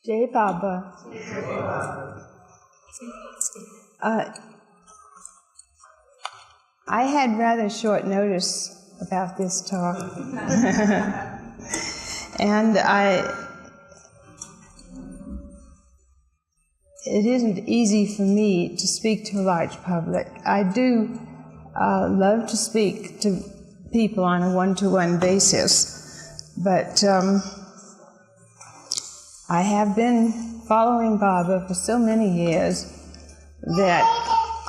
Jai Baba. I had rather short notice about this talk. And it isn't easy for me to speak to a large public. I do love to speak to people on a one-to-one basis, but I have been following Baba for so many years that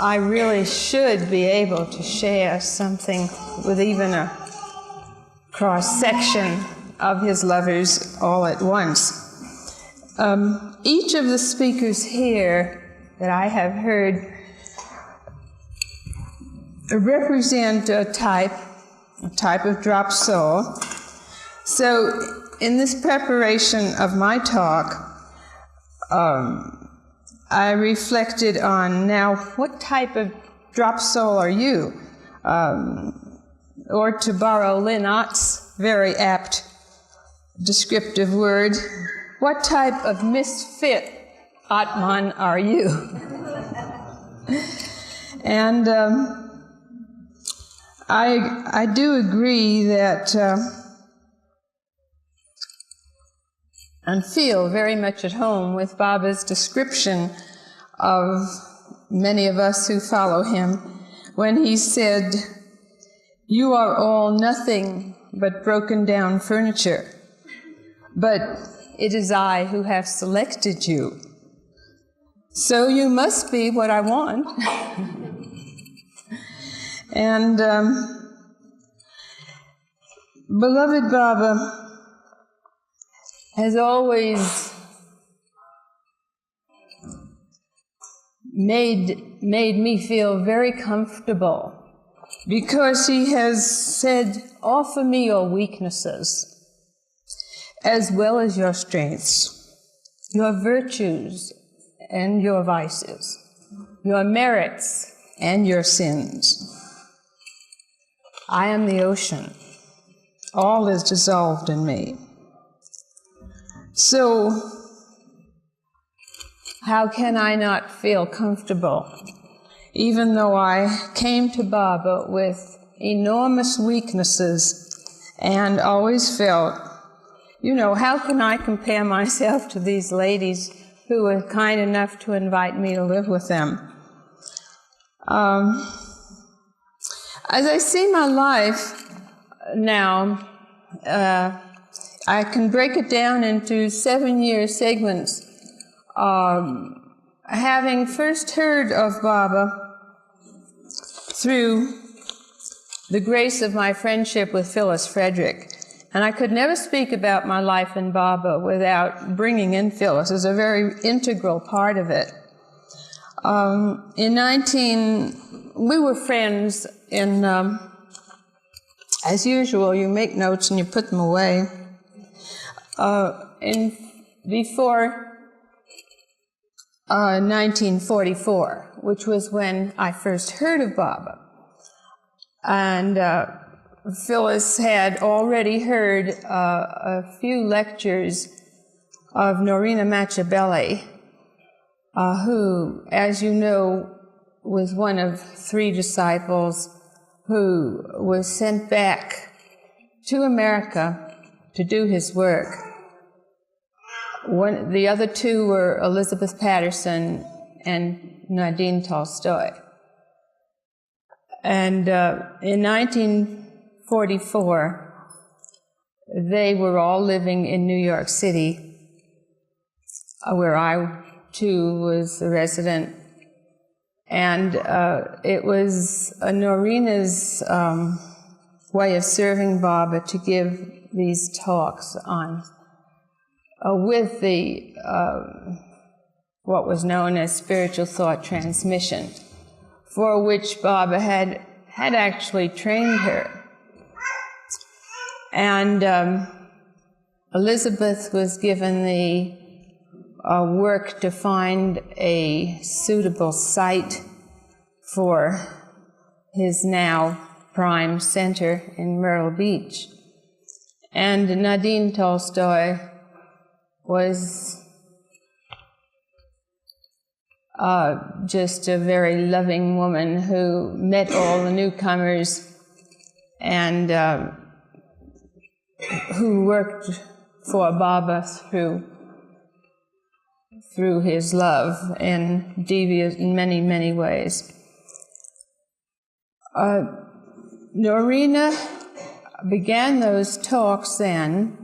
I really should be able to share something with even a cross-section of his lovers all at once. Each of the speakers here that I have heard represent a type of drop soul. So in this preparation of my talk, I reflected on, now, what type of drop soul are you? Or to borrow Lynn Ott's very apt descriptive word, what type of misfit Atman are you? And I do agree that and feel very much at home with Baba's description of many of us who follow him when he said, "You are all nothing but broken down furniture, but it is I who have selected you. So you must be what I want." And beloved Baba has always made me feel very comfortable, because he has said, "Offer me your weaknesses as well as your strengths, your virtues and your vices, your merits and your sins. I am the ocean. All is dissolved in me." So, how can I not feel comfortable, even though I came to Baba with enormous weaknesses and always felt, you know, how can I compare myself to these ladies who were kind enough to invite me to live with them? As I see my life now, I can break it down into 7-year segments. Having first heard of Baba through the grace of my friendship with Phyllis Frederick, and I could never speak about my life in Baba without bringing in Phyllis as a very integral part of it. We were friends in, as usual, you make notes and you put them away. Before 1944, which was when I first heard of Baba. And Phyllis had already heard a few lectures of Norina Machabelli, who, as you know, was one of 3 disciples who was sent back to America to do his work. The other 2 were Elizabeth Patterson and Nadine Tolstoy. And in 1944, they were all living in New York City, where I, too, was a resident. And it was Norina's way of serving Baba to give these talks on with the what was known as spiritual thought transmission, for which Baba had actually trained her. And Elizabeth was given the work to find a suitable site for his now prime center in Myrtle Beach. And Nadine Tolstoy was just a very loving woman who met all the newcomers and who worked for Baba through his love in many, many ways. Norina began those talks then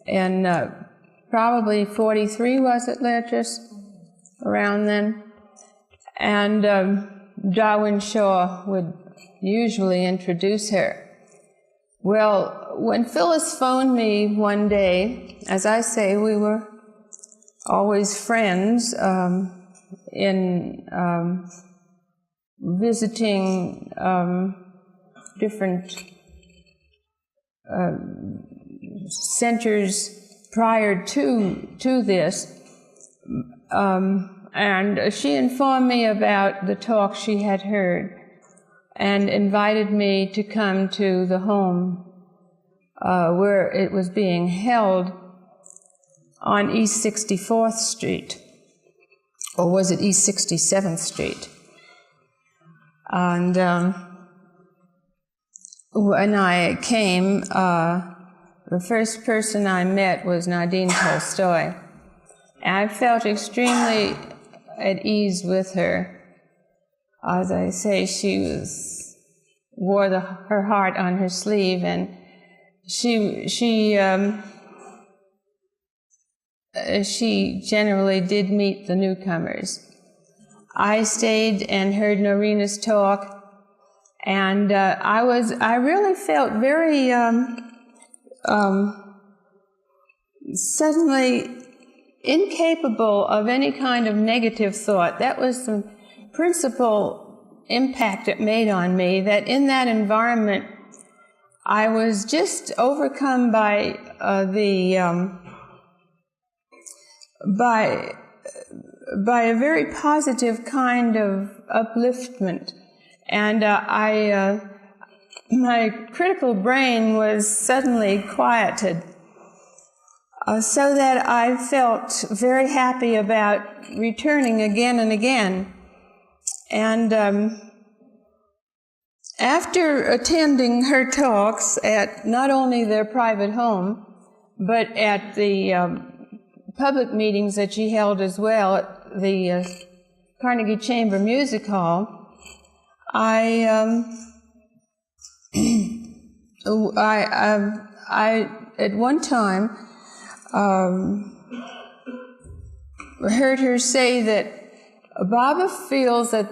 in probably 43, was it, Leatrice? Around then. And Darwin Shaw would usually introduce her. Well, when Phyllis phoned me one day, as I say, we were always friends in visiting different centers prior to this, and she informed me about the talk she had heard and invited me to come to the home where it was being held on East 64th Street, or was it East 67th Street? And when I came, the first person I met was Nadine Tolstoy. And I felt extremely at ease with her. As I say, she wore her heart on her sleeve, and she generally did meet the newcomers. I stayed and heard Norina's talk, and I really felt very suddenly incapable of any kind of negative thought. That was the principal impact it made on me, that in that environment I was just overcome by by a very positive kind of upliftment, and my critical brain was suddenly quieted, so that I felt very happy about returning again and again. And after attending her talks at not only their private home, but at the public meetings that she held as well at the Carnegie Chamber Music Hall, I at one time heard her say that Baba feels that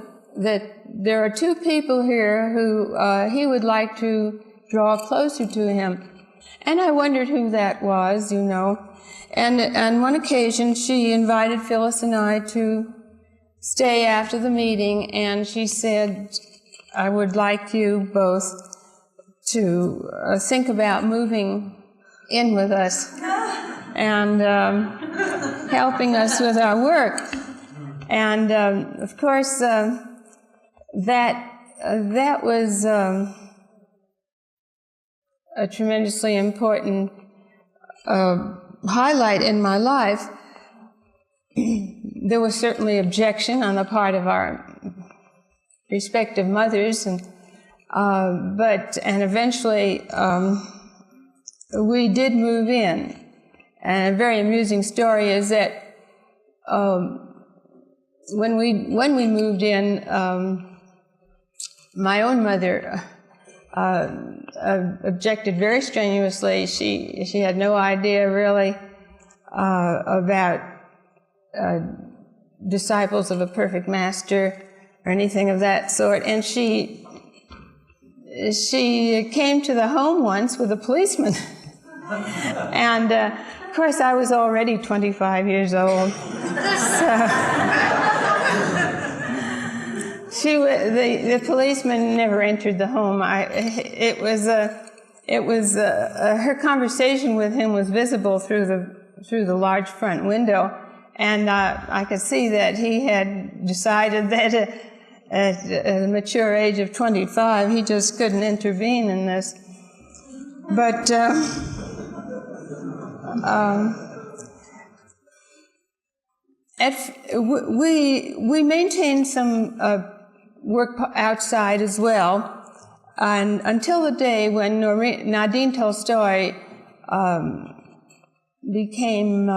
there are two people here who he would like to draw closer to him. And I wondered who that was, you know. And on one occasion, she invited Phyllis and I to stay after the meeting, and she said, I would like you both to think about moving in with us and helping us with our work. And of course, that was a tremendously important highlight in my life. There was certainly objection on the part of our respective mothers, and eventually we did move in. And a very amusing story is that when we moved in, my own mother objected very strenuously. She had no idea really about disciples of a perfect master or anything of that sort, and she came to the home once with a policeman. And of course I was already 25 years old, so the policeman never entered the home. Her conversation with him was visible through the large front window, and I could see that he had decided that at the mature age of 25, he just couldn't intervene in this. But we maintained some work outside as well, and until the day when Nadine Tolstoy became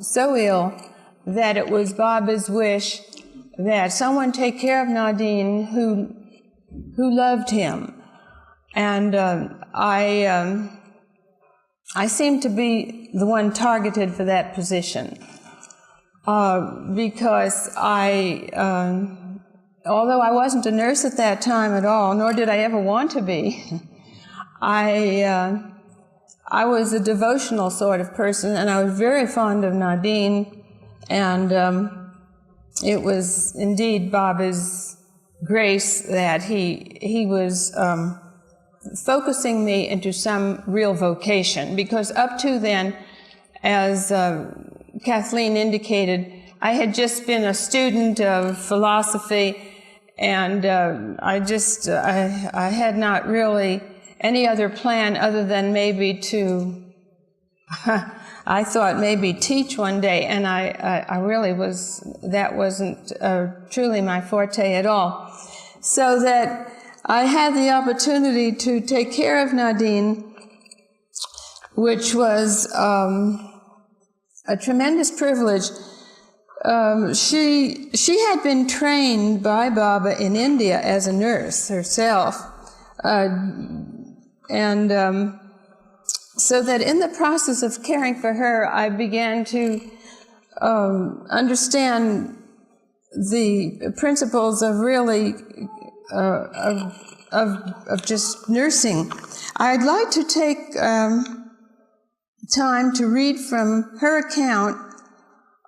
so ill that it was Baba's wish that someone take care of Nadine who loved him. And I seemed to be the one targeted for that position, because although I wasn't a nurse at that time at all, nor did I ever want to be, I was a devotional sort of person, and I was very fond of Nadine, and it was indeed Baba's grace that he was focusing me into some real vocation, because up to then, as Kathleen indicated, I had just been a student of philosophy, and I had not really any other plan other than maybe to, I thought maybe teach one day, and I really that wasn't truly my forte at all. So that I had the opportunity to take care of Nadine, which was a tremendous privilege. She had been trained by Baba in India as a nurse herself, so that in the process of caring for her, I began to understand the principles of really of just nursing. I'd like to take time to read from her account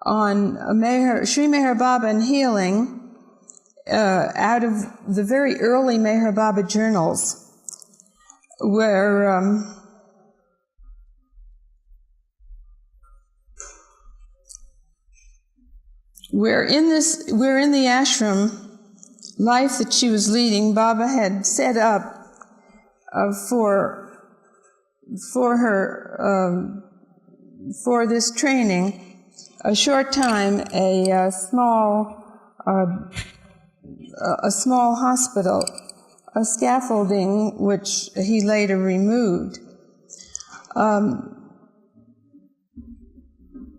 on Sri Meher Baba and healing out of the very early Meher Baba journals, where in the ashram life that she was leading, Baba had set up for her for this training a short time a small hospital, a scaffolding which he later removed.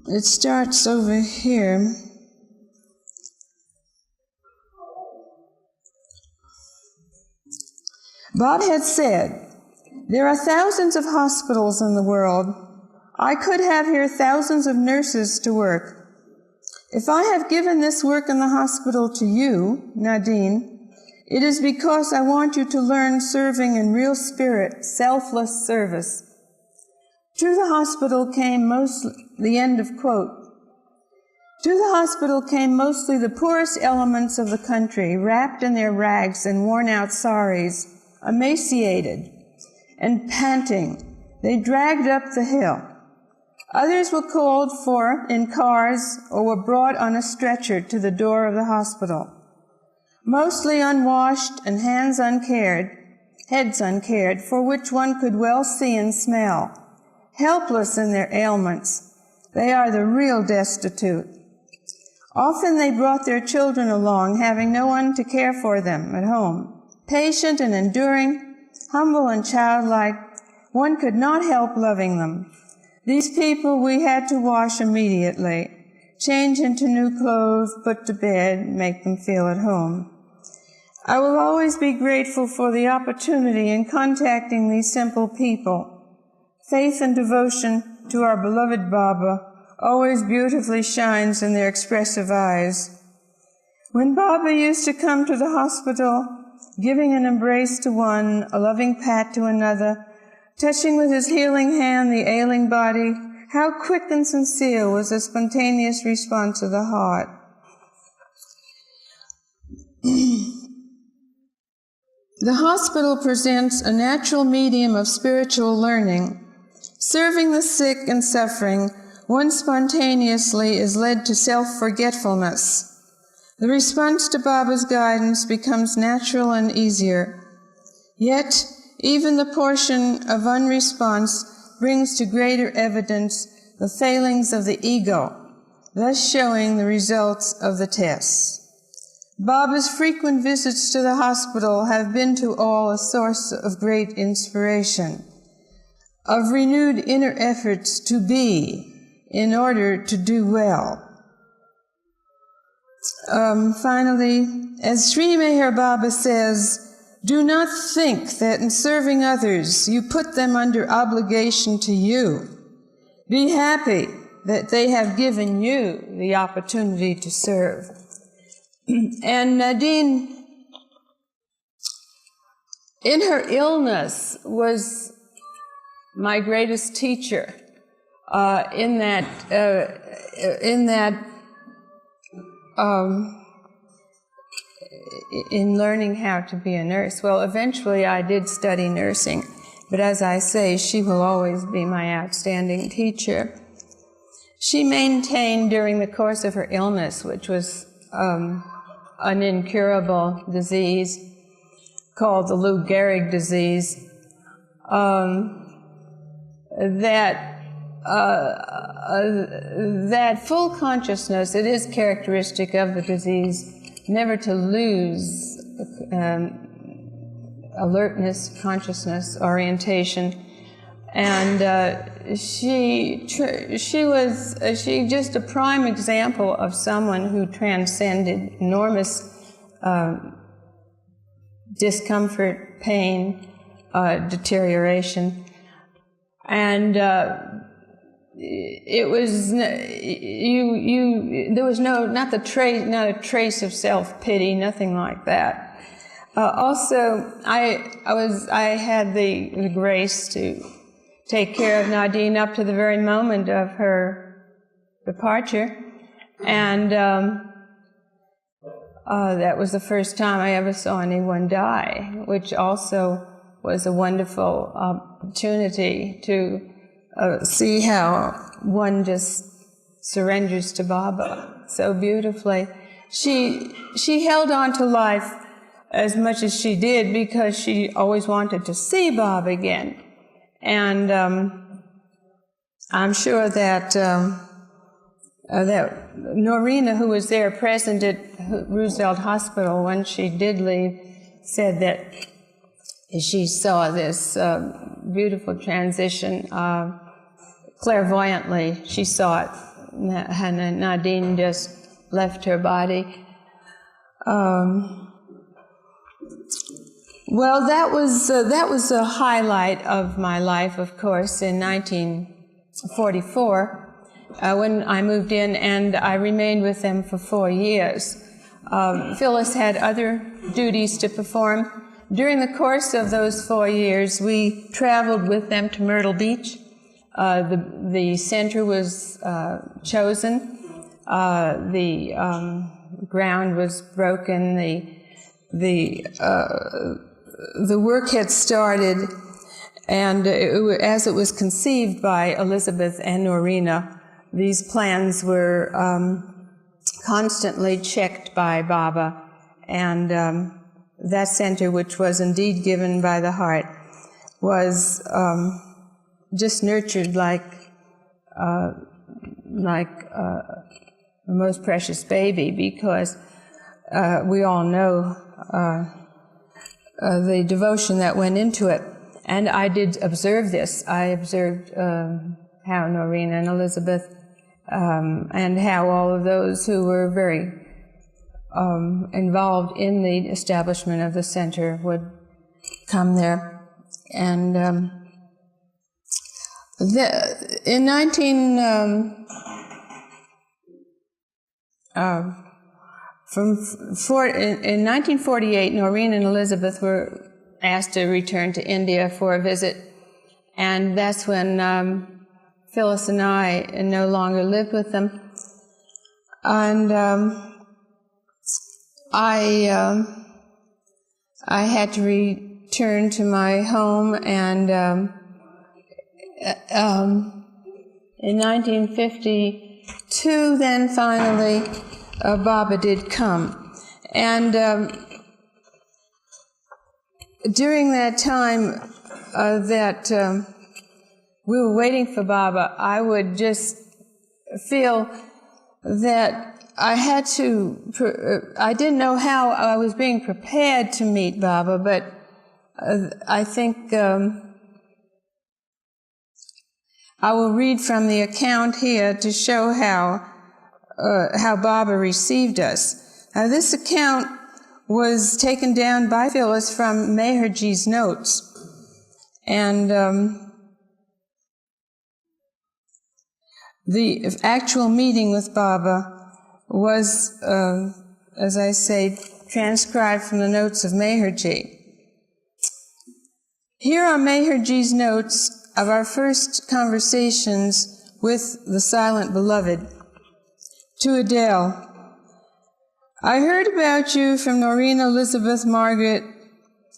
It starts over here. Bob had said, "There are thousands of hospitals in the world. I could have here thousands of nurses to work. If I have given this work in the hospital to you, Nadine, it is because I want you to learn serving in real spirit, selfless service." To the hospital came mostly, the end of quote. To the hospital came mostly the poorest elements of the country, wrapped in their rags and worn-out saris, emaciated and panting. They dragged up the hill. Others were called for in cars or were brought on a stretcher to the door of the hospital. Mostly unwashed and heads uncared, for which one could well see and smell. Helpless in their ailments, they are the real destitute. Often they brought their children along, having no one to care for them at home. Patient and enduring, humble and childlike, one could not help loving them. These people we had to wash immediately, change into new clothes, put to bed, make them feel at home. I will always be grateful for the opportunity in contacting these simple people. Faith and devotion to our beloved Baba always beautifully shines in their expressive eyes. When Baba used to come to the hospital, giving an embrace to one, a loving pat to another, touching with his healing hand the ailing body, how quick and sincere was the spontaneous response of the heart. The hospital presents a natural medium of spiritual learning. Serving the sick and suffering, one spontaneously is led to self-forgetfulness. The response to Baba's guidance becomes natural and easier. Yet, even the portion of unresponse brings to greater evidence the failings of the ego, thus showing the results of the tests. Baba's frequent visits to the hospital have been to all a source of great inspiration, of renewed inner efforts to be in order to do well. Finally, as Sri Meher Baba says, do not think that in serving others you put them under obligation to you. Be happy that they have given you the opportunity to serve. And Nadine, in her illness, was my greatest teacher in learning how to be a nurse. Well, eventually I did study nursing, but as I say, she will always be my outstanding teacher. She maintained during the course of her illness, which was an incurable disease called the Lou Gehrig disease, that full consciousness, it is characteristic of the disease, never to lose alertness, consciousness, orientation. And she just a prime example of someone who transcended enormous discomfort, pain, deterioration. And it was there was not a trace of self-pity, nothing like that. Also, I had the grace to take care of Nadine up to the very moment of her departure, and that was the first time I ever saw anyone die, which also was a wonderful opportunity to see how one just surrenders to Baba so beautifully. She held on to life as much as she did because she always wanted to see Baba again. And I'm sure that Norina, who was there present at Roosevelt Hospital when she did leave, said that she saw this beautiful transition clairvoyantly. She saw it, and Nadine just left her body. Well, that was a highlight of my life, of course, in 1944, when I moved in, and I remained with them for 4 years. Phyllis had other duties to perform. During the course of those 4 years, we traveled with them to Myrtle Beach. The center was chosen. The ground was broken. The work had started, and as it was conceived by Elizabeth and Norina, these plans were constantly checked by Baba, and that center, which was indeed given by the heart, was just nurtured like a most precious baby, because we all know the devotion that went into it. And I did observe this. I observed how Norina and Elizabeth and how all of those who were very involved in the establishment of the center would come there. And in 1948, Noreen and Elizabeth were asked to return to India for a visit, and that's when Phyllis and I no longer lived with them. And I had to return to my home, and in 1952, then finally, Baba did come. And during that time that we were waiting for Baba, I would just feel that I didn't know how I was being prepared to meet Baba, but I think I will read from the account here to show how Baba received us. Now, this account was taken down by Filis from Meherji's notes, and the actual meeting with Baba was, as I say, transcribed from the notes of Meherji. Here are Meherji's notes of our first conversations with the silent beloved. To Adele, I heard about you from Noreen, Elizabeth, Margaret,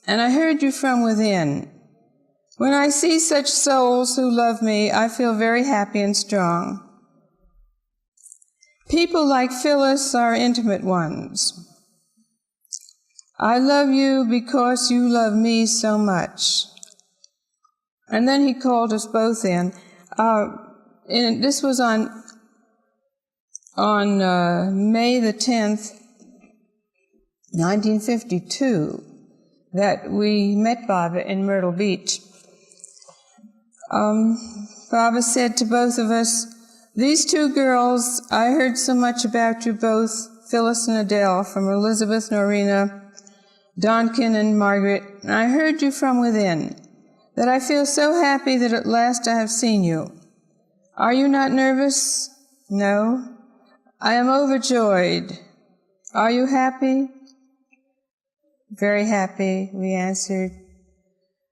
and I heard you from within. When I see such souls who love me, I feel very happy and strong. People like Filis are intimate ones. I love you because you love me so much. And then he called us both in. And this was on May the 10th, 1952, that we met Baba in Myrtle Beach. Baba said to both of us, "These two girls, I heard so much about you both, Filis and Adele, from Elizabeth, Norina, Donkin, and Margaret, and I heard you from within, that I feel so happy that at last I have seen you. Are you not nervous? No? I am overjoyed. Are you happy?" "Very happy," we answered.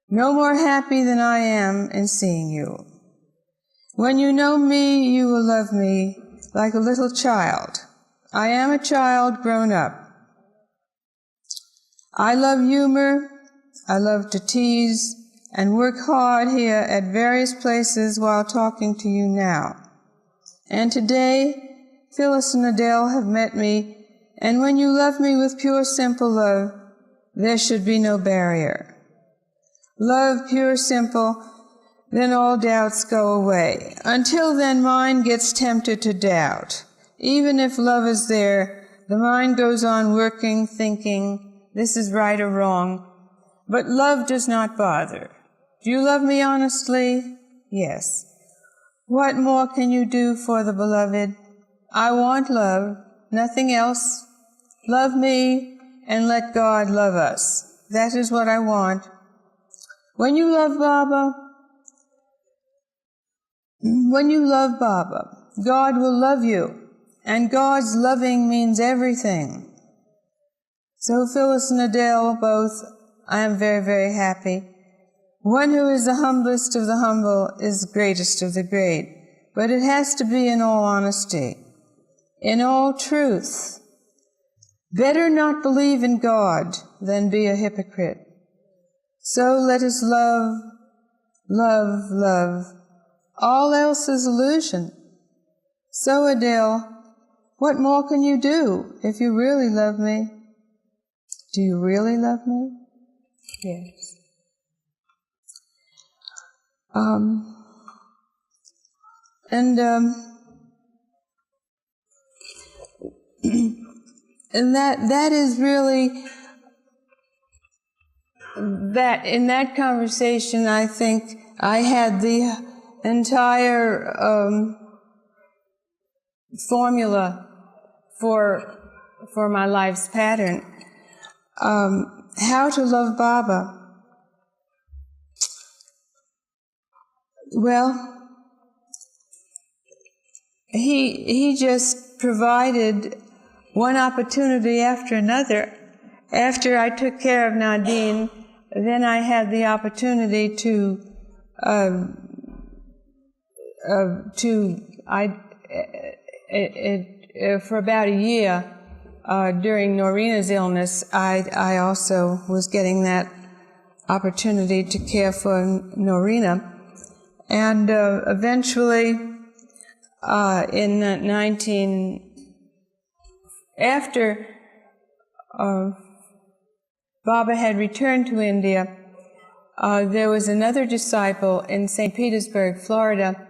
"No more happy than I am in seeing you. When you know me, you will love me like a little child. I am a child grown up. I love humor, I love to tease, and work hard here at various places while talking to you now. And today, Filis and Adele have met me, and when you love me with pure, simple love, there should be no barrier. Love, pure, simple, then all doubts go away. Until then, mind gets tempted to doubt. Even if love is there, the mind goes on working, thinking, this is right or wrong. But love does not bother. Do you love me honestly? Yes. What more can you do for the beloved? I want love, nothing else. Love me and let God love us. That is what I want. When you love Baba, God will love you, and God's loving means everything. So Filis and Adele, both, I am very, very happy. One who is the humblest of the humble is the greatest of the great, but it has to be in all honesty, in all truth. Better not believe in God than be a hypocrite. So let us love, love, love. All else is illusion. So, Adele, what more can you do if you really love me? Do you really love me? Yes. And that is really, that in that conversation, I think I had the entire formula for my life's pattern. How to love Baba. Well, he just provided one opportunity after another. After I took care of Nadine, then I had the opportunity for about a year during Norina's illness, I also was getting that opportunity to care for Norina. And eventually, after Baba had returned to India, there was another disciple in St. Petersburg, Florida.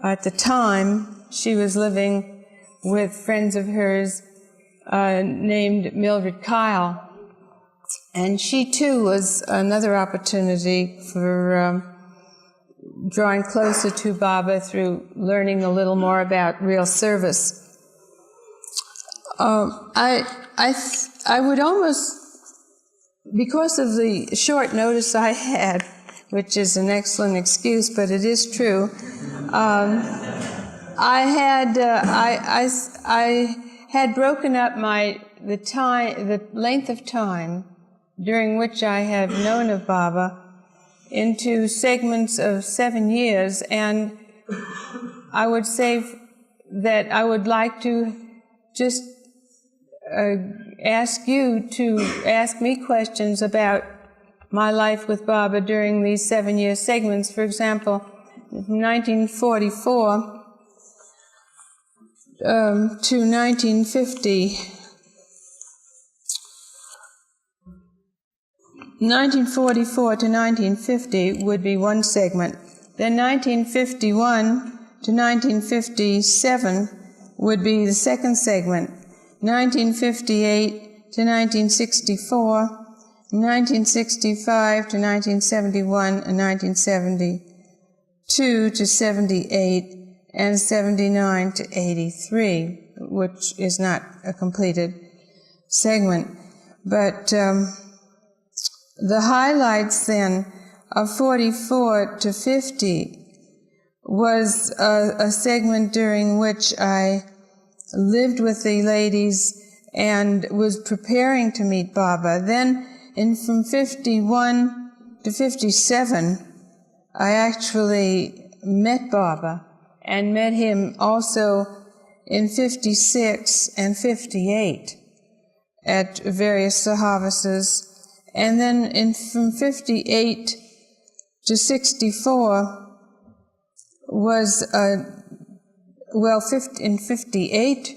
At the time, she was living with friends of hers named Mildred Kyle. And she, too, was another opportunity for drawing closer to Baba through learning a little more about real service. I would almost, because of the short notice I had, which is an excellent excuse, but it is true, I had broken up the length of time during which I have known of Baba into segments of 7 years, and I would say that I would like to just ask you to ask me questions about my life with Baba during these 7-year segments. For example, 1944 to 1950. 1944 to 1950 would be one segment. Then 1951 to 1957 would be the second segment. 1958 to 1964, 1965 to 1971, and 1972 to 78, and 79 to 83, which is not a completed segment. But the highlights then of 44 to 50 was a segment during which I lived with the ladies and was preparing to meet Baba. Then from 51 to 57, I actually met Baba, and met him also in 56 and 58 at various Sahavas. And then from 58 to 64 was, in 58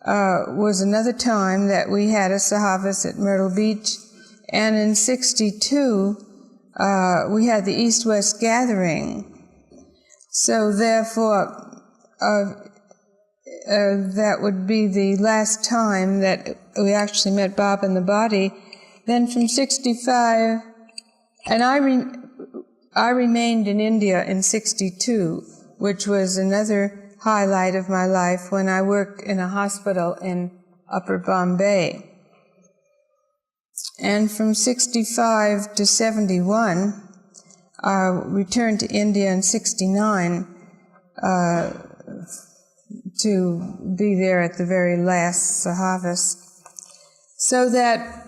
was another time that we had a Sahavas at Myrtle Beach, and in 62 we had the East-West gathering. So therefore, that would be the last time that we actually met Baba in the body. Then from 65, and I remained in India in 62, which was another highlight of my life when I worked in a hospital in Upper Bombay. And from 65 to 71, I returned to India in 69 to be there at the very last Sahavas. So that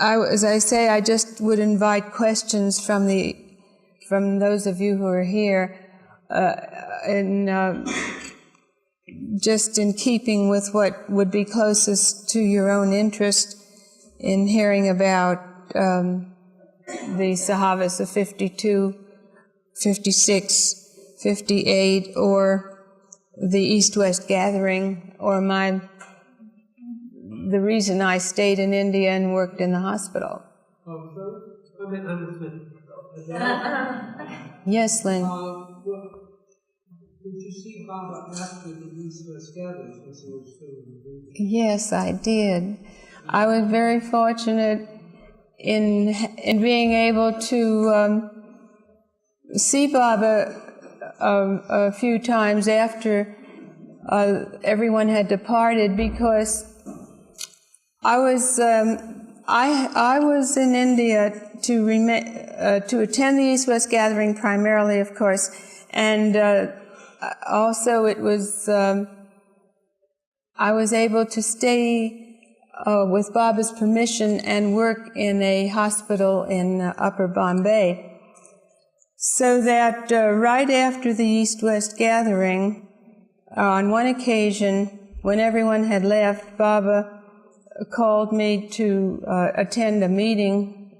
as I say, I just would invite questions from those of you who are here, just in keeping with what would be closest to your own interest in hearing about the Sahavas of 52, 56, 58, or the East-West gathering, or the reason I stayed in India and worked in the hospital. Yes, Lynn. Did you see Baba after the East-West gathering? Yes, I did. I was very fortunate in being able to see Baba a few times after everyone had departed, because I was in India to attend the East-West gathering primarily, of course, and also it was I was able to stay with Baba's permission and work in a hospital in Upper Bombay. So that right after the East-West gathering, on one occasion, when everyone had left, Baba called me to attend a meeting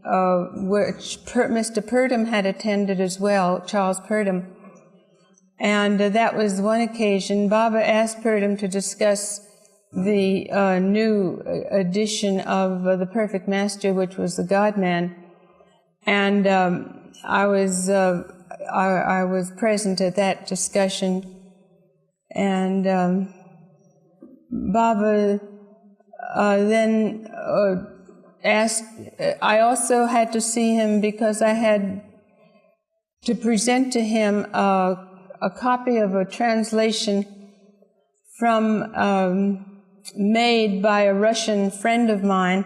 which Mr. Purdom had attended as well, Charles Purdom. And that was one occasion. Baba asked Purdom to discuss the new edition of The Perfect Master, which was the God-Man. And I was present at that discussion. And Baba then asked, I also had to see him because I had to present to him a copy of a translation made by a Russian friend of mine,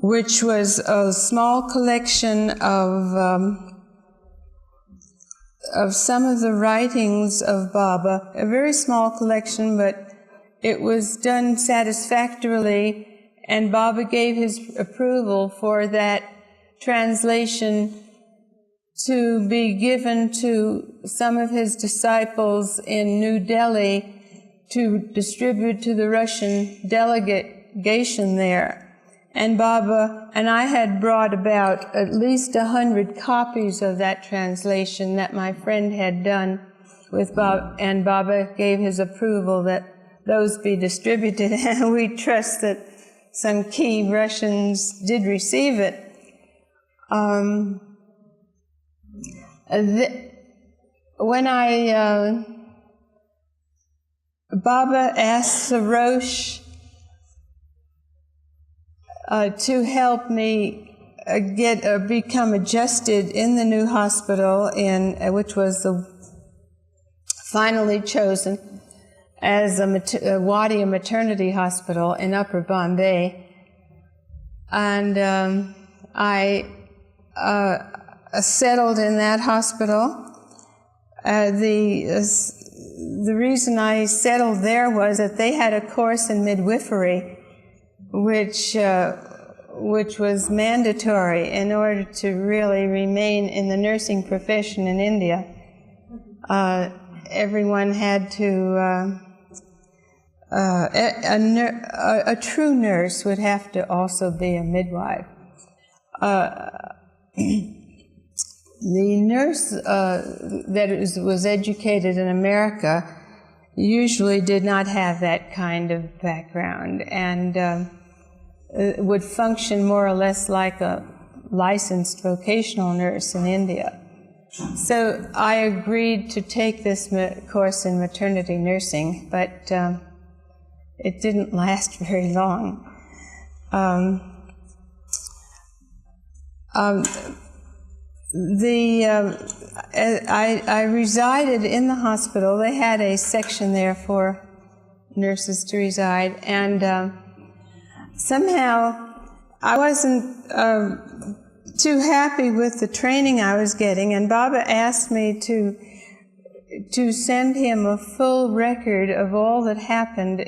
which was a small collection of some of the writings of Baba, a very small collection, but it was done satisfactorily, and Baba gave his approval for that translation to be given to some of his disciples in New Delhi to distribute to the Russian delegation there. And Baba and I had brought about at least 100 copies of that translation that my friend had done with Baba, and Baba gave his approval that those be distributed, and we trust that some key Russians did receive it. When Baba asked Sarosh to help me become adjusted in the new hospital, which was finally chosen as a Wadia Maternity Hospital in Upper Bombay, and I settled in that hospital. The reason I settled there was that they had a course in midwifery, which was mandatory in order to really remain in the nursing profession in India. Everyone had to, a true nurse would have to also be a midwife. The nurse that was educated in America usually did not have that kind of background, and would function more or less like a licensed vocational nurse in India. So I agreed to take this course in maternity nursing, but it didn't last very long. I resided in the hospital. They had a section there for nurses to reside, and somehow I wasn't too happy with the training I was getting, and Baba asked me to send him a full record of all that happened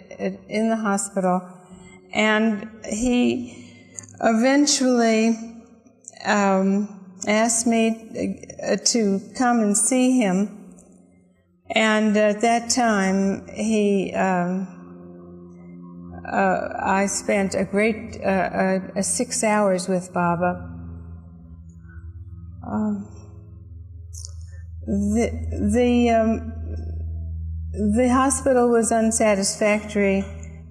in the hospital, and he eventually asked me to come and see him, and at that time I spent a great 6 hours with Baba. The hospital was unsatisfactory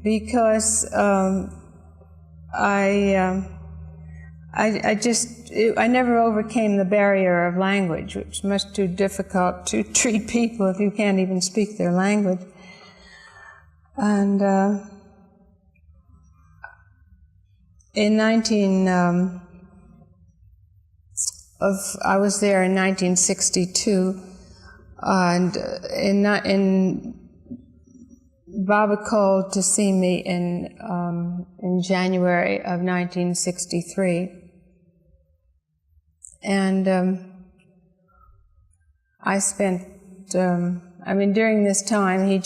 because I never overcame the barrier of language, which is much too difficult to treat people if you can't even speak their language. And I was there in 1962, and Baba called to see me in January of 1963, and I spent. During this time, he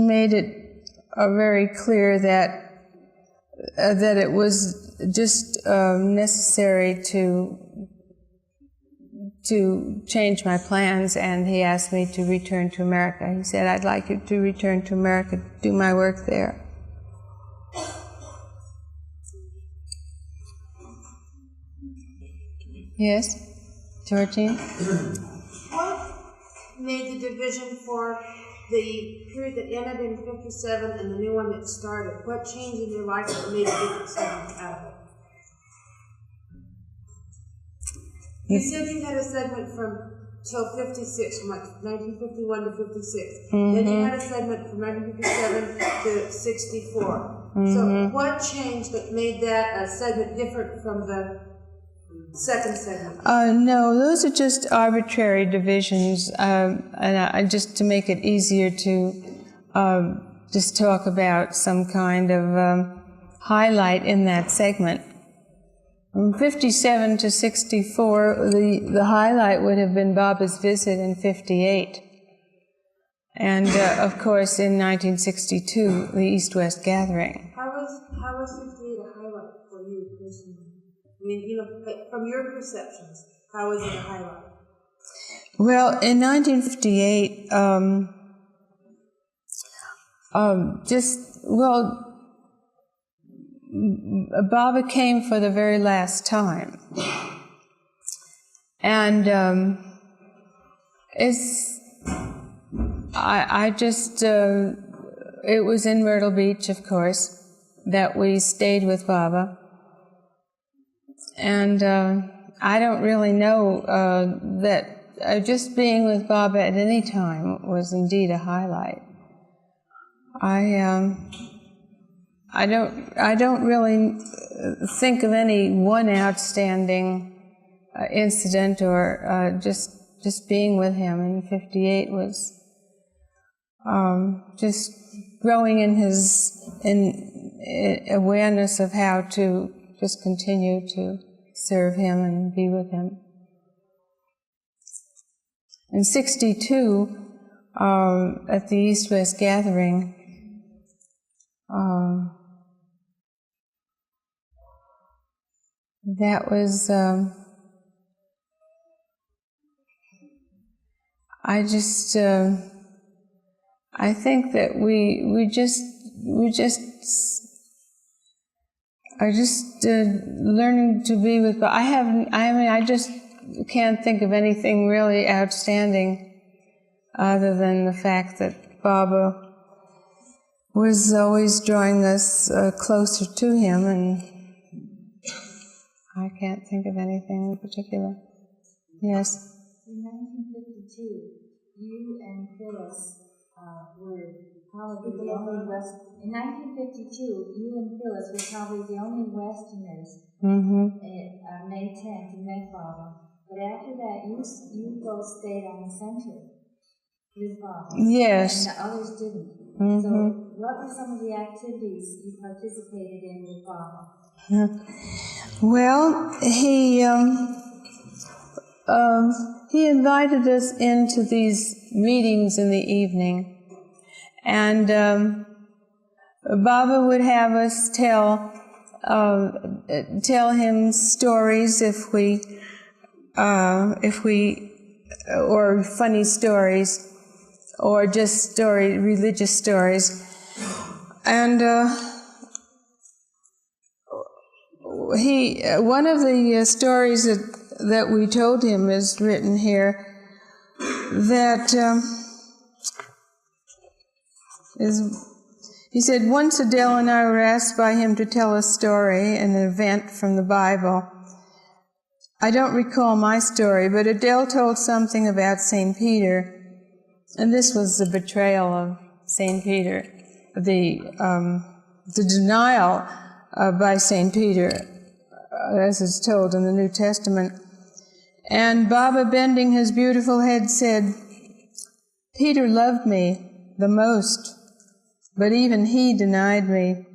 made it very clear that it was just necessary to change my plans, and he asked me to return to America. He said, "I'd like you to return to America, do my work there." Yes, Georgine? What made the division for the period that ended in 57 and the new one that started? What changed in your life that made a difference out of it? You said you had a segment from till 56, from like 1951 to 56. Then you had a segment from 1957 to 64. So what changed that made that a segment different from the second segment? No, those are just arbitrary divisions, and just to make it easier to just talk about some kind of highlight in that segment. From 57 to 64, the highlight would have been Baba's visit in 58. And, of course, in 1962, the East-West Gathering. How was 58 a highlight for you personally? I mean, from your perceptions, how was it a highlight? Well, in 1958, Baba came for the very last time. And it was in Myrtle Beach, of course, that we stayed with Baba. And I don't really know that just being with Baba at any time was indeed a highlight. I don't really think of any one outstanding incident, or just being with him in 58 was just growing in his awareness of how to just continue to serve him and be with him. In 62, at the East-West Gathering, that was, I think that we just are just learning to be with. But I just can't think of anything really outstanding other than the fact that Baba was always drawing us closer to him, and I can't think of anything in particular. Yes? In 1952, you and Filis were probably the only In 1952, you and Filis were probably the only Westerners at May 10th who met Baba. But after that, you both stayed on the center with Baba. Yes. And the others didn't. So what were some of the activities you participated in with Baba? Well, he invited us into these meetings in the evening, and Baba would have us tell him stories or funny stories, or just religious stories, and one of the stories that we told him is written here. He said, once Adele and I were asked by him to tell a story, an event from the Bible. I don't recall my story, but Adele told something about St. Peter, and this was the betrayal of St. Peter, the denial by St. Peter, as is told in the New Testament. And Baba, bending his beautiful head, said, Peter loved me the most, but even he denied me.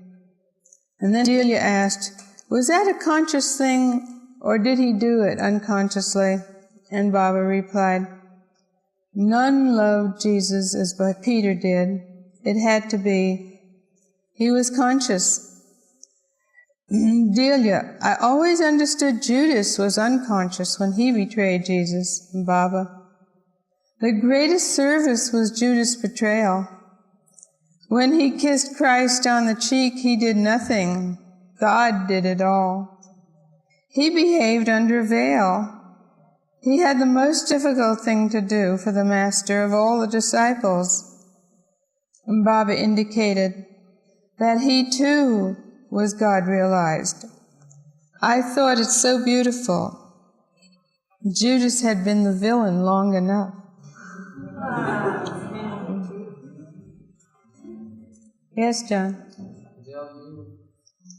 And then Delia asked, was that a conscious thing, or did he do it unconsciously? And Baba replied, none loved Jesus as Peter did. It had to be. He was conscious. Delia, I always understood Judas was unconscious when he betrayed Jesus. And Baba, the greatest service was Judas' betrayal. When he kissed Christ on the cheek, he did nothing. God did it all. He behaved under veil. He had the most difficult thing to do for the Master of all the disciples. And Baba indicated that he too was God realized. I thought it so beautiful. Judas had been the villain long enough. Yes, John? Adele, you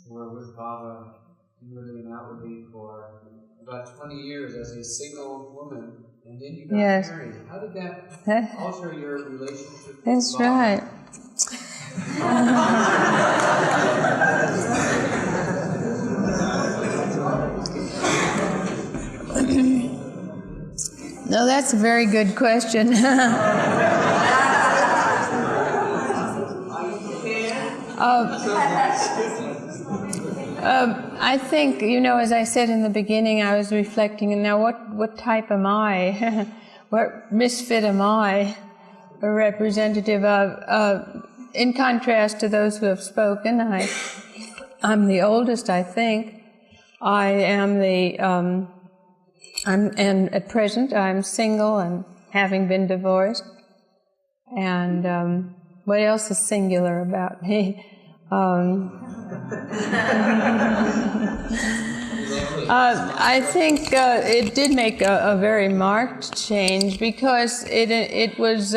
were with Baba inwardly and outwardly for about 20 years as a single woman, and then you got married. How did that alter your relationship with That's Baba? right. No, that's a very good question. I think, as I said in the beginning, I was reflecting, and now what type am I? What misfit am I a representative of? In contrast to those who have spoken, I'm the oldest, I think. I am and at present I'm single and having been divorced. And what else is singular about me? I think it did make a very marked change, because it was,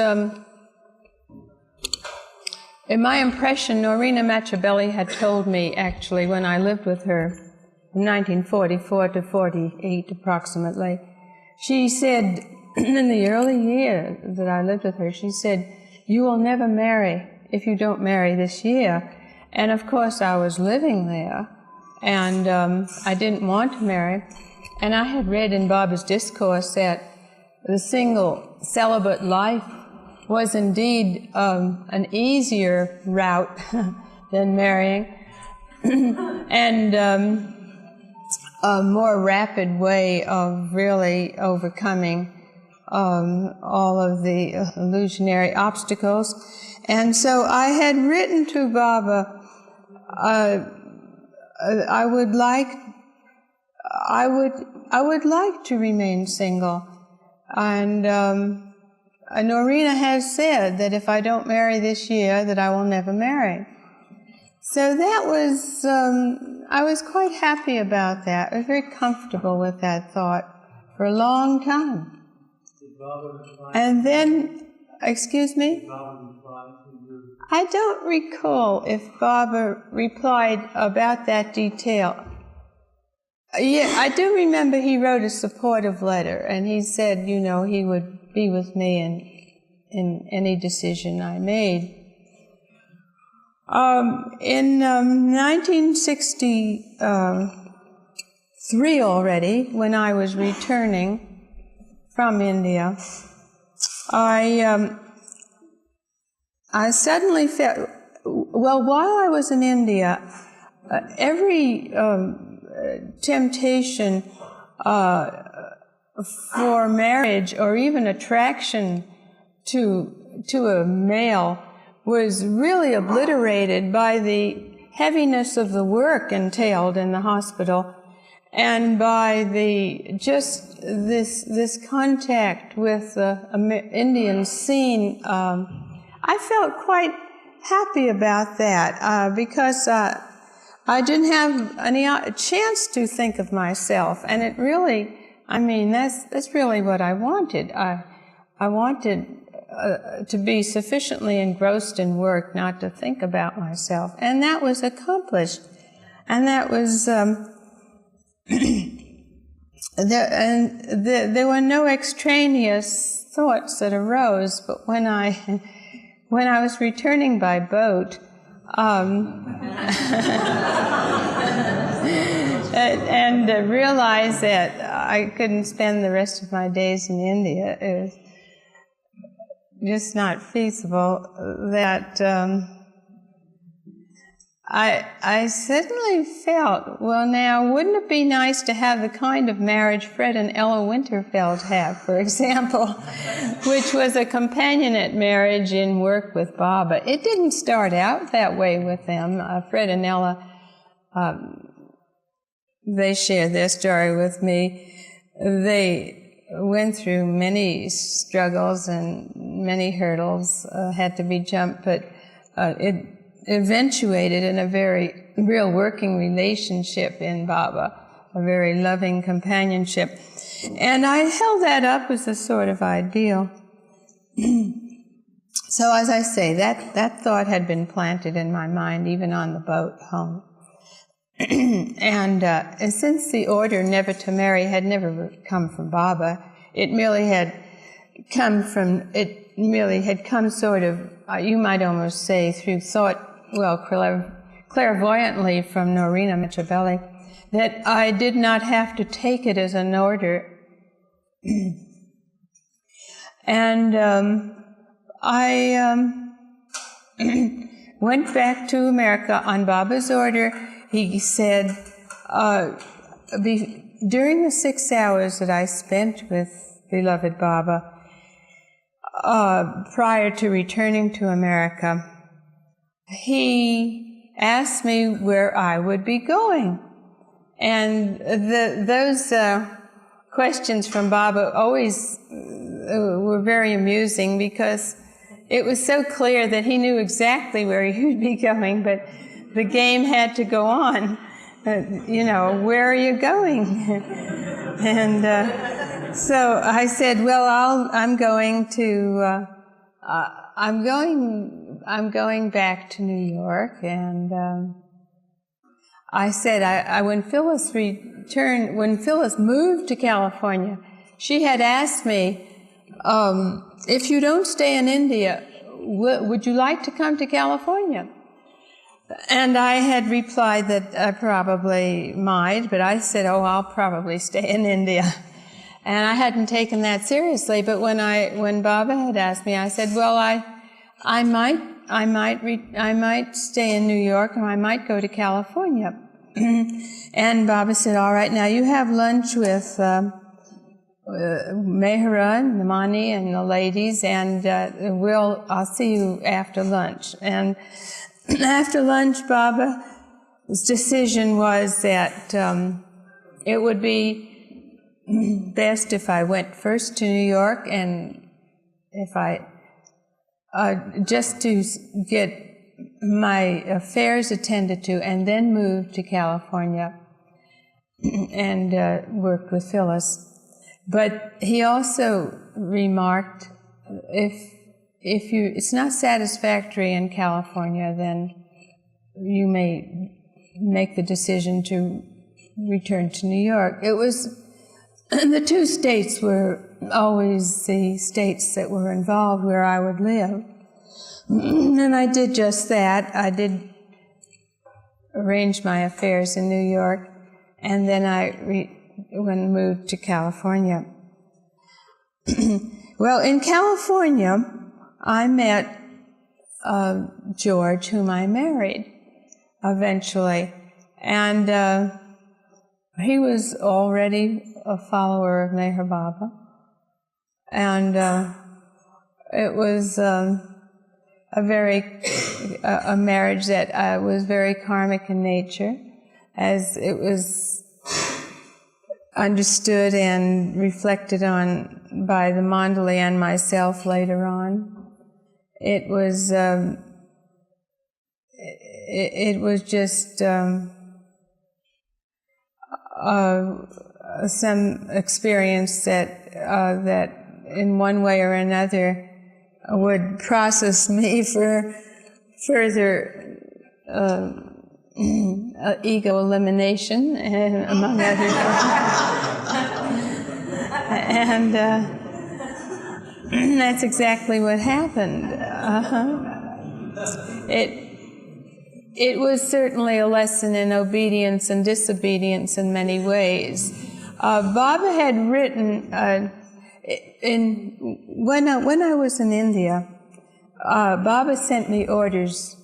in my impression, Norina Machabelli had told me, actually, when I lived with her in 1944 to 48 approximately, she said, in the early years that I lived with her, she said, "You will never marry if you don't marry this year." And of course I was living there, and I didn't want to marry. And I had read in Baba's discourse that the single celibate life was indeed an easier route than marrying, and a more rapid way of really overcoming all of the illusionary obstacles. And so I had written to Baba, I would like to remain single, and Norina has said that if I don't marry this year, that I will never marry. So that was, I was quite happy about that. I was very comfortable with that thought for a long time. And then, excuse me? I don't recall if Baba replied about that detail. Yeah, I do remember he wrote a supportive letter, and he said, he would be with me in any decision I made. In 1963 already, when I was returning from India, I suddenly felt, while I was in India, every temptation for marriage or even attraction to a male was really obliterated by the heaviness of the work entailed in the hospital, and by this contact with the Indian scene. I felt quite happy about that, because I didn't have any chance to think of myself, and it really, that's really what I wanted. I wanted to be sufficiently engrossed in work not to think about myself, and that was accomplished. And that was there were no extraneous thoughts that arose, but when I was returning by boat, and realized that I couldn't spend the rest of my days in India, it was just not feasible, that I suddenly felt, well, now, wouldn't it be nice to have the kind of marriage Fred and Ella Winterfeld have, for example, which was a companionate marriage in work with Baba. It didn't start out that way with them. Fred and Ella, they shared their story with me. They went through many struggles and many hurdles, had to be jumped, but it eventuated in a very real working relationship in Baba, a very loving companionship. And I held that up as a sort of ideal. So as I say, that thought had been planted in my mind even on the boat home. And since the order never to marry had never come from Baba, it merely had come sort of, you might almost say, through thought, well, clairvoyantly from Norina Mitrabelli, that I did not have to take it as an order. And I went back to America on Baba's order. He said, during the 6 hours that I spent with beloved Baba, prior to returning to America, he asked me where I would be going. And those questions from Baba always were very amusing, because it was so clear that he knew exactly where he would be going, but the game had to go on. Where are you going? And so I said, well, I'm going back to New York. And I said, when Phyllis moved to California, she had asked me, if you don't stay in India, would you like to come to California? And I had replied that I probably might, but I said, I'll probably stay in India. And I hadn't taken that seriously, but when Baba had asked me, I said, well, I might stay in New York, or I might go to California. And Baba said, all right, now you have lunch with Mehra and the Mani and the ladies, and I'll see you after lunch. And after lunch, Baba's decision was that it would be best if I went first to New York, and if I just to get my affairs attended to, and then move to California and work with Phyllis. But he also remarked, if it's not satisfactory in California, then you may make the decision to return to New York. It was, the two states were always the states that were involved where I would live. And I did just that. I did arrange my affairs in New York, and then I moved to California. Well, in California, I met George, whom I married eventually, and he was already a follower of Meher Baba, and it was a marriage that was very karmic in nature, as it was understood and reflected on by the Mandali and myself later on. It was just some experience that in one way or another would process me for further ego elimination, among other things. And that's exactly what happened. It was certainly a lesson in obedience and disobedience in many ways. Baba had written, when I was in India, Baba sent me orders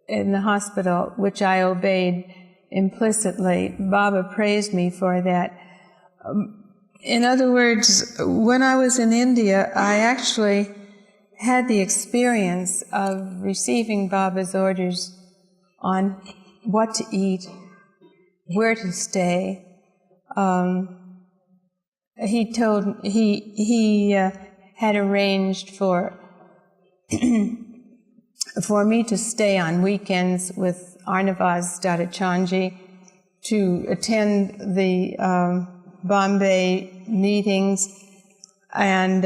in the hospital, which I obeyed implicitly. Baba praised me for that. In other words, when I was in India, I actually had the experience of receiving Baba's orders on what to eat, where to stay. He had arranged for me to stay on weekends with Arnavaz Dadachanji, to attend the Bombay meetings, and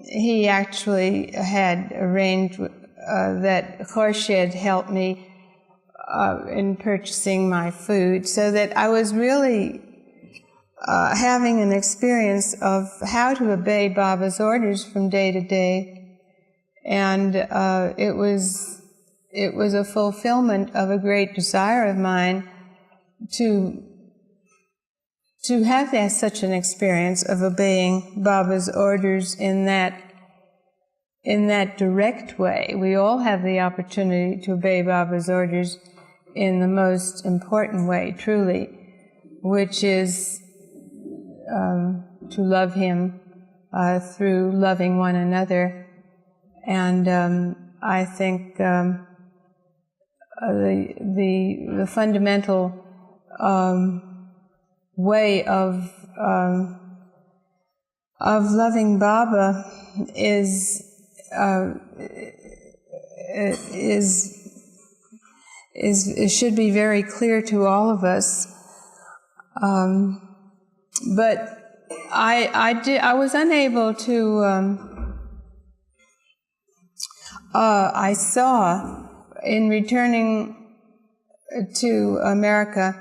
he actually had arranged that Khorshid helped me in purchasing my food, so that I was really having an experience of how to obey Baba's orders from day to day, and it was a fulfillment of a great desire of mine to have such an experience of obeying Baba's orders in that direct way. We all have the opportunity to obey Baba's orders in the most important way, truly, which is to love him through loving one another. And I think the fundamental way of loving Baba should be very clear to all of us. But I was unable to. I saw in returning to America,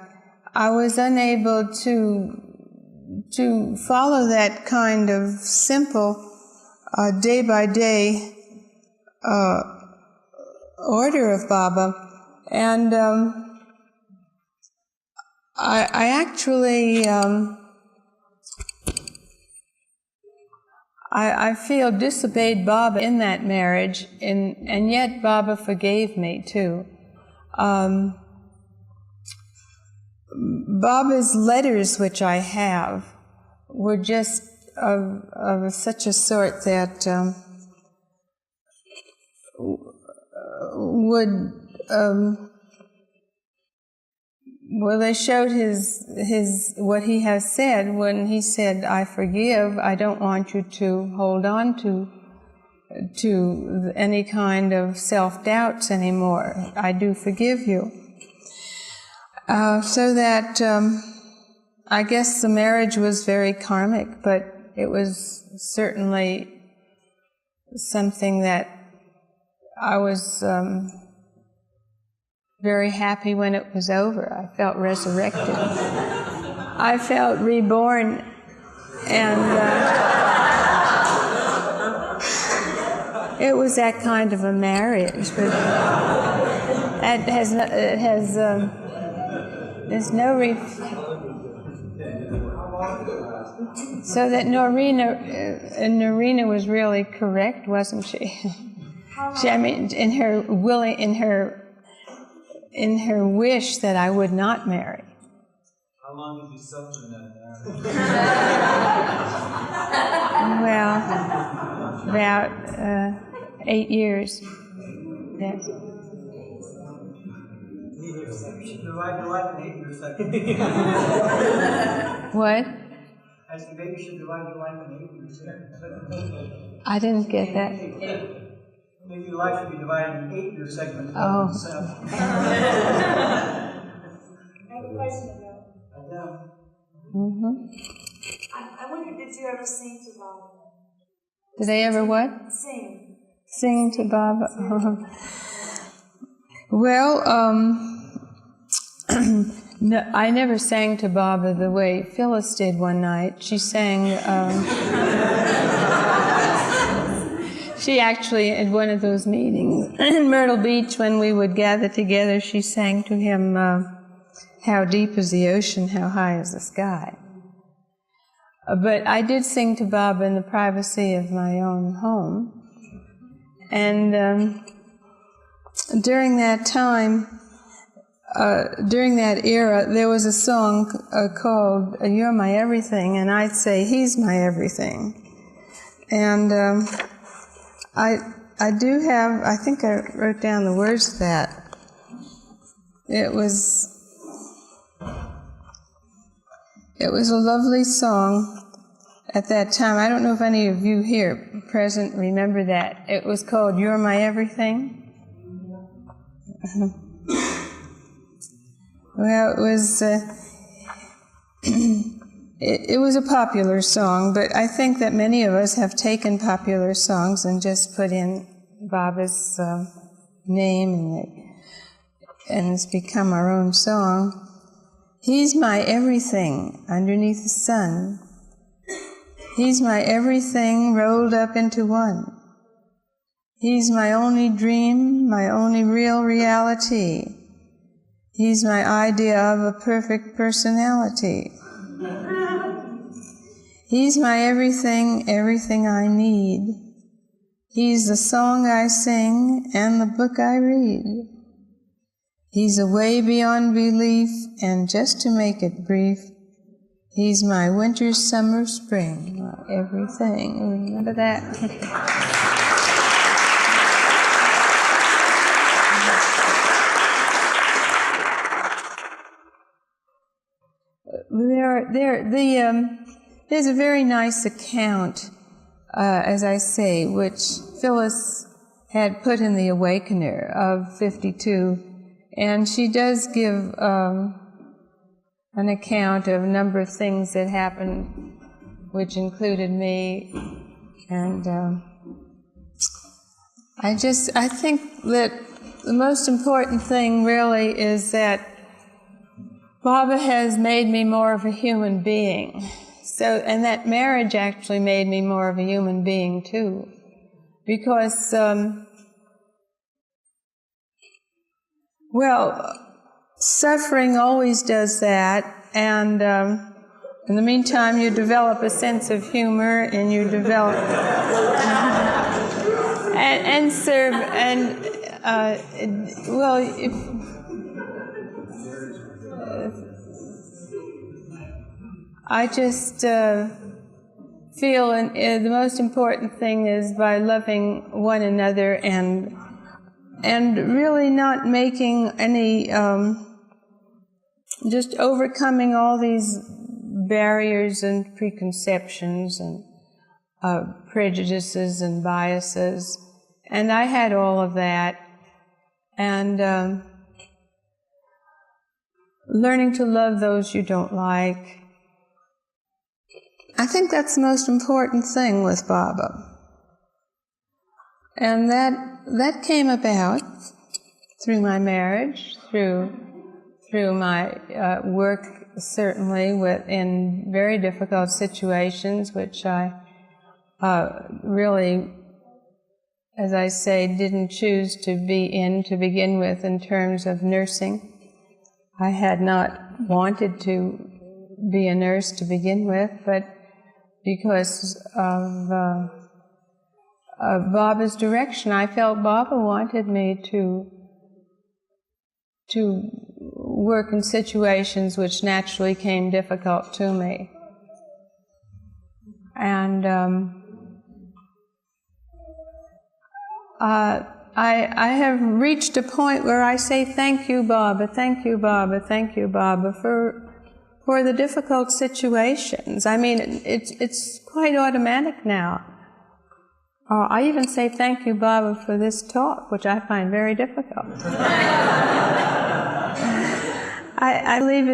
I was unable to follow that kind of simple day by day order of Baba, and I actually I feel disobeyed Baba in that marriage, and yet Baba forgave me too. Baba's letters, which I have, were just of such a sort that they showed his what he has said when he said, "I forgive. I don't want you to hold on to any kind of self-doubts anymore. I do forgive you." So that I guess the marriage was very karmic, but it was certainly something that I was very happy when it was over. I felt resurrected. I felt reborn, and it was that kind of a marriage. But there's no so that Norina was really correct, wasn't she? I mean, in her wish that I would not marry. How long did you suffer in that marriage? Well, about 8 years. Yes. You should divide your life in 8 years. What? I said maybe you should divide your life in 8 years. I didn't get that. Maybe your life should be divided in 8-year segments. Oh. I have a question about Adele. Mm-hmm. I wonder, did you ever sing to Baba? Did I ever what? Sing. Sing to Baba? Well, no, I never sang to Baba the way Filis did one night. She sang, she actually, at one of those meetings in Myrtle Beach, when we would gather together, she sang to him, "How deep is the ocean, how high is the sky." But I did sing to Baba in the privacy of my own home. And during that time, during that era, there was a song called "You're My Everything," and I'd say, "He's my everything." And I do have, I think I wrote down the words to that. It was a lovely song at that time. I don't know if any of you here present remember that. It was called "You're My Everything." Well, it was a popular song, but I think that many of us have taken popular songs and just put in Baba's name and it's become our own song. He's my everything underneath the sun. He's my everything rolled up into one. He's my only dream, my only real reality. He's my idea of a perfect personality. He's my everything, everything I need. He's the song I sing and the book I read. He's a way beyond belief, and just to make it brief, he's my winter, summer, spring, my everything. Remember that? There's a very nice account, as I say, which Filis had put in the Awakener of 52, and she does give an account of a number of things that happened, which included me, and I think that the most important thing really is that Baba has made me more of a human being. And that marriage actually made me more of a human being too, because suffering always does that, and in the meantime you develop a sense of humor, and you develop and serve, and I just feel the most important thing is by loving one another and really not making any, just overcoming all these barriers and preconceptions and prejudices and biases. And I had all of that. And learning to love those you don't like. I think that's the most important thing with Baba. And that came about through my marriage, through my work, certainly, in very difficult situations, which I really, as I say, didn't choose to be in to begin with in terms of nursing. I had not wanted to be a nurse to begin with, but because of Baba's direction, I felt Baba wanted me to work in situations which naturally came difficult to me. And I have reached a point where I say, thank you, Baba, thank you, Baba, thank you, Baba, for the difficult situations. I mean, it's quite automatic now. I even say thank you, Baba, for this talk, which I find very difficult. I believe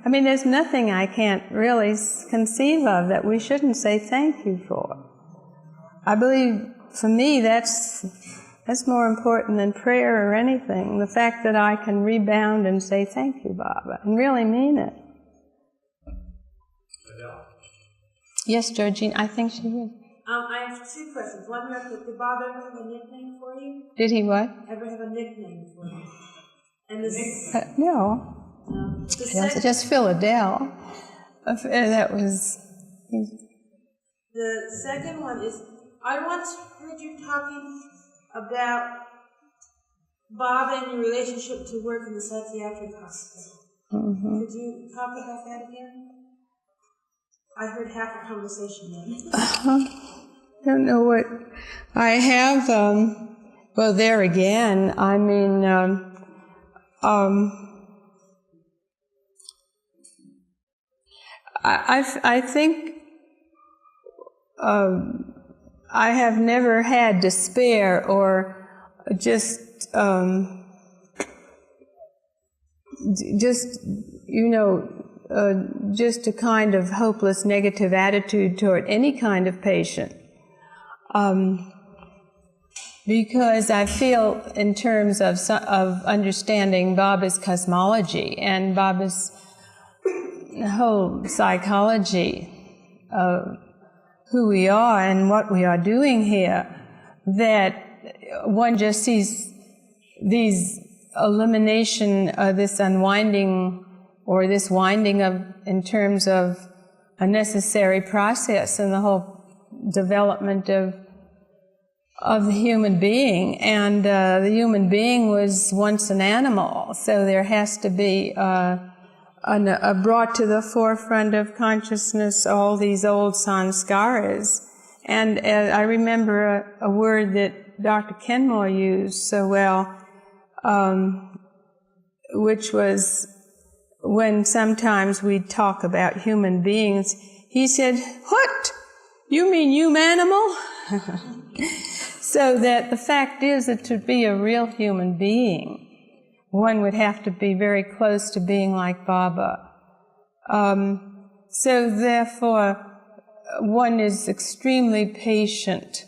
I mean, there's nothing I can't really conceive of that we shouldn't say thank you for. I believe, for me, that's more important than prayer or anything, the fact that I can rebound and say thank you, Baba, and really mean it. Adele. Yes, Georgine, I think she would. I have two questions. One, did Bob ever have a nickname for you? Did he what? Ever have a nickname for you? And No. No. Just Philadelphia. That was... The second one is, I once heard you talking about Bob and your relationship to work in the psychiatric hospital. Mm-hmm. Could you talk about that again? I heard half a conversation then. I don't know what I have. Well, there again, I mean, I think I have never had despair or just just a kind of hopeless negative attitude toward any kind of patient. Because I feel, in terms of understanding Baba's cosmology and Baba's whole psychology of who we are and what we are doing here, that one just sees these elimination, this unwinding, or this winding of, in terms of a necessary process in the whole development of the human being. And the human being was once an animal, so there has to be brought to the forefront of consciousness all these old sanskaras. And I remember a word that Dr. Kenmore used so well, which was when sometimes we talk about human beings, he said, "What? You mean you animal?" So that the fact is that to be a real human being, one would have to be very close to being like Baba. So therefore, one is extremely patient.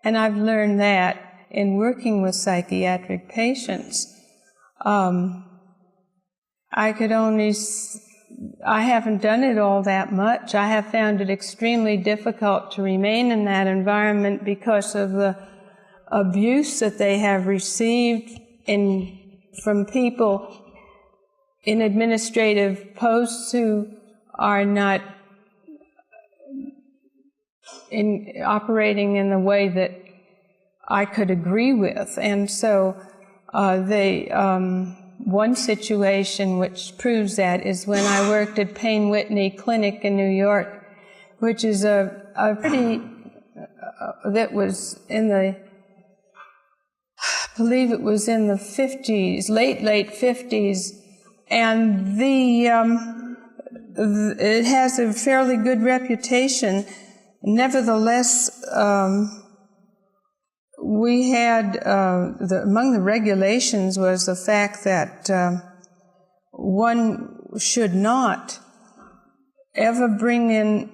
And I've learned that in working with psychiatric patients. I haven't done it all that much. I have found it extremely difficult to remain in that environment because of the abuse that they have received from people in administrative posts who are not operating in the way that I could agree with. And so one situation which proves that is when I worked at Payne Whitney Clinic in New York, which is a pretty, that was in the, I believe it was in the 50s, late 50s, and it has a fairly good reputation. Nevertheless, we had, among the regulations was the fact that one should not ever bring in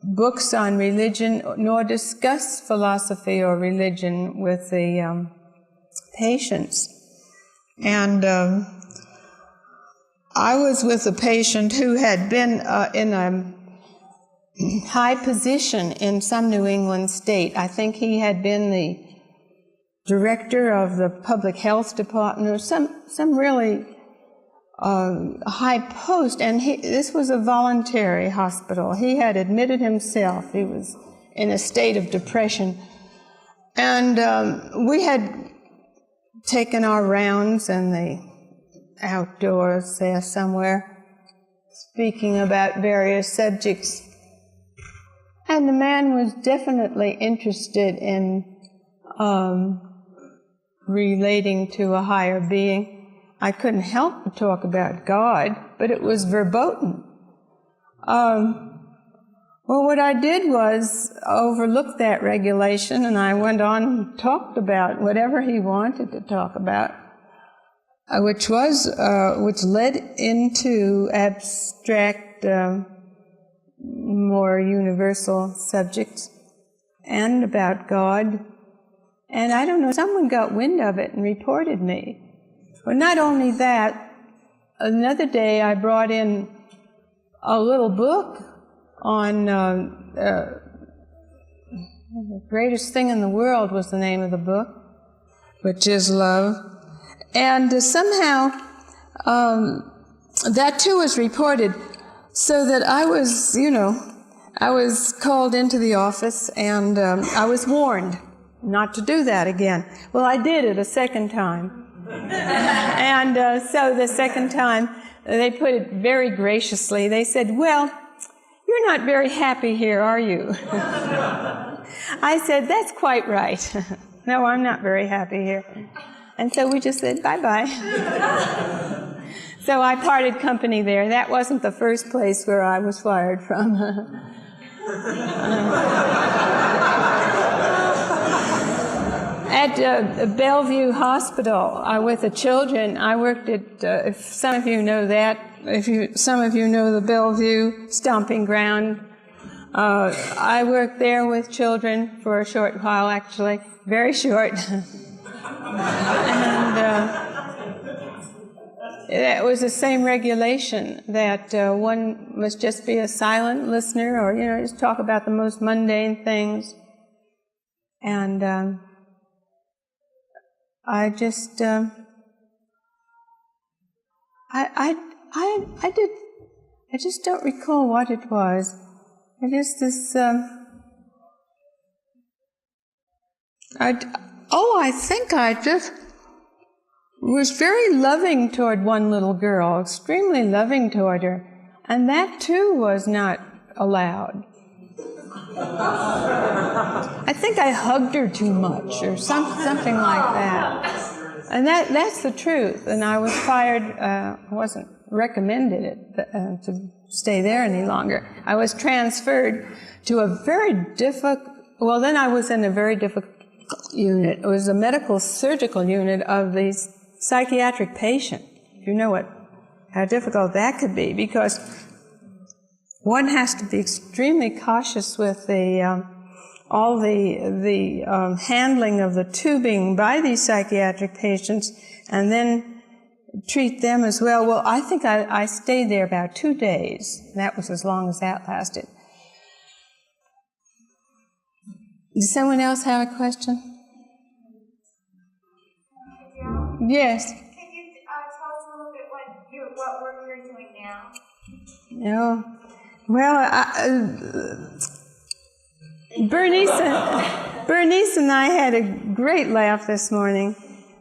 books on religion nor discuss philosophy or religion with the patients. And I was with a patient who had been in a high position in some New England state. I think he had been the director of the public health department or some really high post, and this was a voluntary hospital. He had admitted himself he was in a state of depression, and we had taken our rounds in the outdoors there somewhere, speaking about various subjects, and the man was definitely interested in relating to a higher being. I couldn't help but talk about God, but it was verboten. Well, what I did was overlook that regulation, and I went on and talked about whatever he wanted to talk about, which led into abstract, more universal subjects, and about God. And I don't know, someone got wind of it and reported me. Well, not only that, another day I brought in a little book on The Greatest Thing in the World was the name of the book, which is love. And somehow that too was reported, so that I was, I was called into the office, and I was warned not to do that again. Well, I did it a second time. And so the second time, they put it very graciously. They said, "Well, you're not very happy here, are you?" I said, "That's quite right. No, I'm not very happy here." And so we just said, "Bye-bye." So I parted company there. That wasn't the first place where I was fired from. At Bellevue Hospital with the children, I worked at, if some of you know that some of you know the Bellevue Stomping Ground. I worked there with children for a short while, actually, very short. And it was the same regulation that one must just be a silent listener, or just talk about the most mundane things. And I just I just don't recall what it was. It is this. I think I just was very loving toward one little girl, extremely loving toward her, and that too was not allowed. I think I hugged her too much, or something like that. And that's the truth. And I was fired. I wasn't recommended to stay there any longer. I was transferred to a very difficult. Well, then I was in a very difficult unit. It was a medical surgical unit of the psychiatric patient. You know how difficult that could be, because one has to be extremely cautious with all the handling of the tubing by these psychiatric patients, and then treat them as well. Well, I think I stayed there about 2 days. That was as long as that lasted. Does someone else have a question? Yes. Can you tell us a little bit what work you're doing now? No. Well, Bernice and I had a great laugh this morning,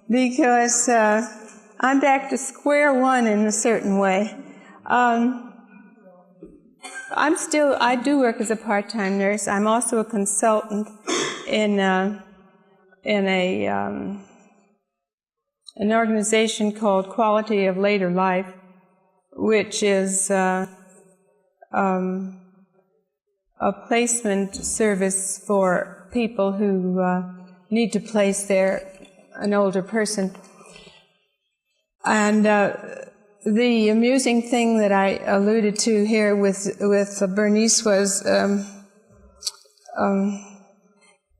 because I'm back to square one in a certain way. I do work as a part-time nurse. I'm also a consultant in an organization called Quality of Later Life, which is a placement service for people who need to place an older person. And the amusing thing that I alluded to here with Bernice was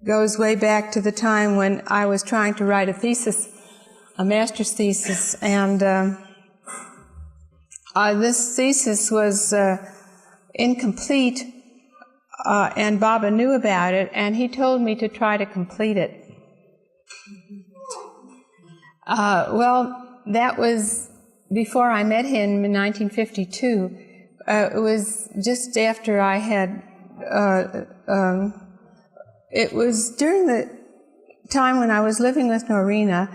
goes way back to the time when I was trying to write a thesis, a master's thesis, and this thesis was incomplete, and Baba knew about it, and he told me to try to complete it. Well, that was before I met him in 1952. It was just after I had, it was during the time when I was living with Norina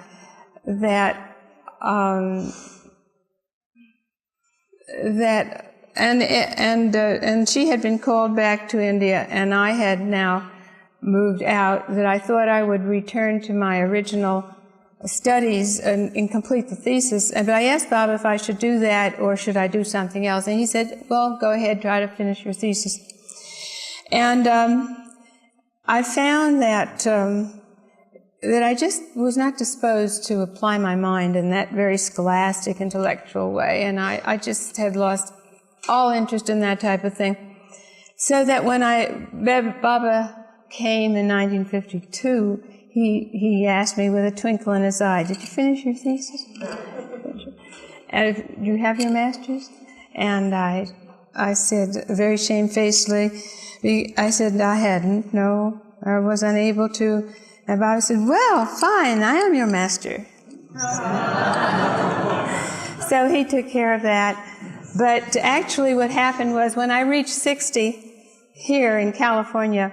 and she had been called back to India, and I had now moved out, that I thought I would return to my original studies and complete the thesis. But I asked Bob if I should do that or should I do something else, and he said, well, go ahead, try to finish your thesis. And I found that I just was not disposed to apply my mind in that very scholastic, intellectual way, and I just had lost all interest in that type of thing. So that when Baba came in 1952, he asked me with a twinkle in his eye, did you finish your thesis? And do you have your master's? And I said very shamefacedly, I said I hadn't, no, I was unable to. And Baba said, well, fine, I am your master. So he took care of that. But actually what happened was when I reached 60 here in California,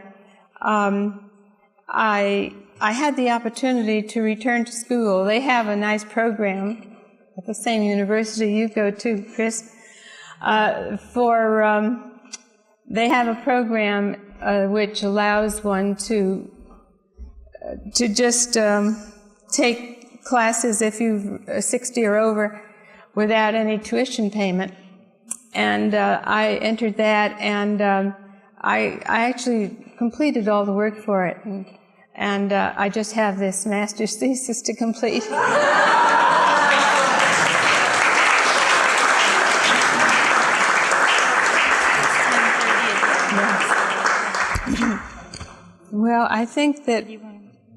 I had the opportunity to return to school. They have a nice program at the same university you go to, Chris. They have a program which allows one to just take classes if you're 60 or over without any tuition payment. And I entered that, and I actually completed all the work for it. And I just have this master's thesis to complete. Well, I think that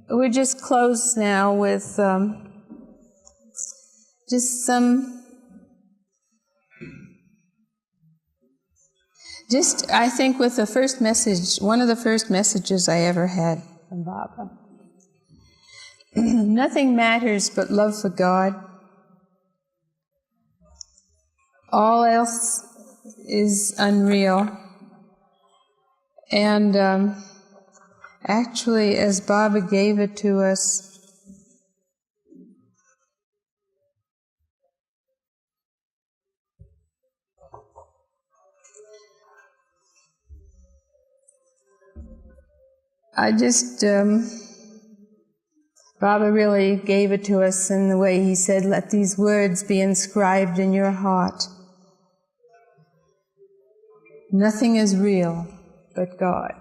we're just close now with just I think with the first message, one of the first messages I ever had from Baba. Nothing matters but love for God. All else is unreal. And actually, as Baba gave it to us, Baba really gave it to us in the way he said, let these words be inscribed in your heart. Nothing is real but God.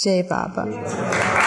Jai Baba.